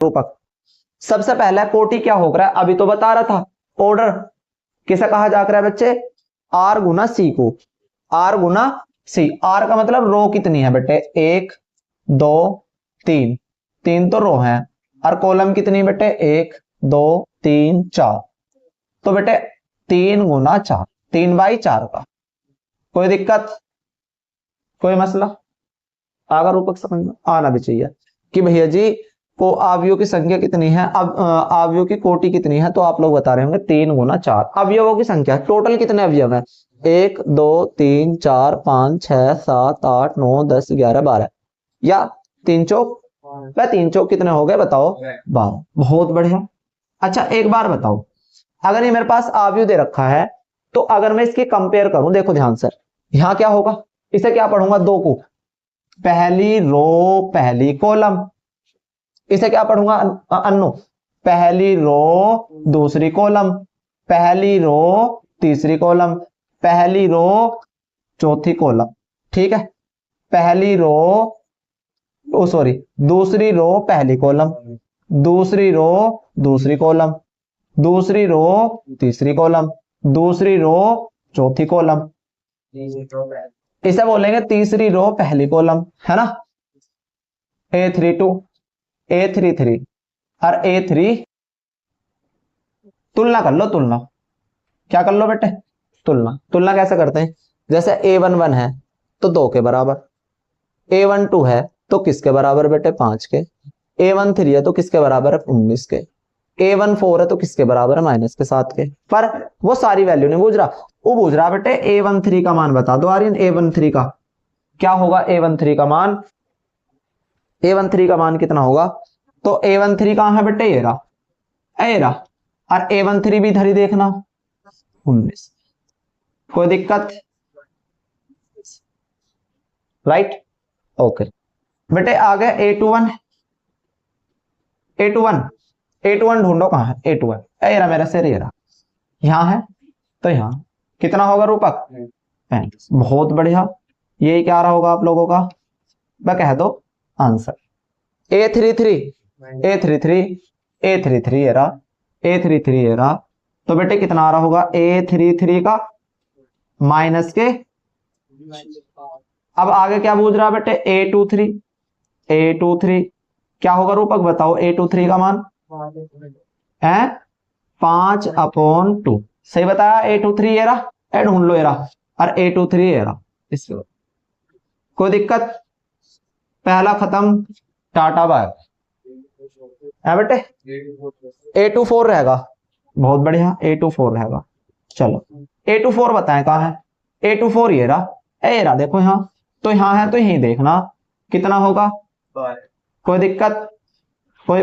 रूपक। सबसे पहला कोटि क्या हो रहा है, अभी तो बता रहा था, ऑर्डर किसे कहा जा रहा है बच्चे, आर गुना सी को, आर गुना सी। आर का मतलब रो कितनी है बेटे, 1 2 3, 3 तो रो है, और कॉलम कितनी बेटे, 1 2 3 4, तो बेटे 3 गुना 4, 3/4 का। कोई दिक्कत, कोई मसला, अगर रूपक समझ में आना भी चाहिए कि भैया जी को अवयवों की संख्या कितनी है, अब अवयवों की कोटि कितनी है, तो आप लोग बता रहे होंगे 3 गुना 4। अवयवों की संख्या टोटल कितने अवयव है, 1 2 3 4 5 6 7 8 9 10 11 12, या 3 चौक, वह 3 चौक कितने हो गए बताओ, 12। बहुत बढ़िया। अच्छा एक बार बताओ, अगर ये मेरे पास अवयव दे रखा है, तो अगर मैं इसकी कंपेयर करूं, देखो ध्यान से, यहां क्या होगा, इसे क्या पढ़ूंगा, 2 को पहली रो पहली कॉलम, इसे क्या पढ़ूंगा अन्नो, पहली रो दूसरी कॉलम, पहली रो तीसरी कॉलम, पहली रो चौथी कॉलम, ठीक है। पहली रो, ओ सॉरी, दूसरी रो पहली कॉलम, दूसरी रो दूसरी कॉलम, दूसरी रो तीसरी कॉलम, दूसरी रो चौथी कॉलम, इसे बोलेंगे तीसरी रो पहली कॉलम, है ना। A32 A33 और A3, तुलना कर लो, तुलना क्या कर लो बेटे, तुलना। तुलना कैसे करते हैं, जैसे A11 है तो 2 के बराबर, A12 है तो किसके बराबर बेटे, 5 के, A13 है तो किसके बराबर है, 19 के, A14 है तो किसके बराबर है, माइनस के 7 के। पर वो सारी वैल्यू नहीं पूछ रहा, वो पूछ रहा बेटे A13 का मान बता दो आर्यन, A13 का क्या होगा, A13 का मान, A13 का मान कितना होगा, तो A13 कहां है बेटे, ये रहा, और A13 भी इधर ही देखना, 19। कोई दिक्कत, राइट, ओके बेटे। आ गया A21, A21, A21 ढूंढो कहां है, A21 ये रहा मेरा सिर, ये रहा, यहां है, तो यहां कितना होगा रूपक, 35। बहुत बढ़िया, यही क्या रहा होगा आप लोगों का, मैं कह दो आंसर। A33 A33 A33 ये रहा, A33 ये रहा, तो बेटे कितना आ रहा होगा, A33 का माइनस के, अब आगे क्या पूछ रहा बेटे, A23 क्या होगा रूपक बताओ, A23 का मान है 5/2, सही बताया। A23 ये रहा, ए ढूंढ लो ये रहा, और A23 ये रहा, इसके बाद कोई दिक्कत, पहला खत्म, टाटा बाय है बेटे। A24 रहेगा, बहुत बढ़िया, A24 रहेगा। चलो A24 बताएं कहाँ है, A24 ये रहा, ये रहा, देखो यहाँ, तो यहाँ है तो यही देखना कितना होगा, कोई दिक्कत, कोई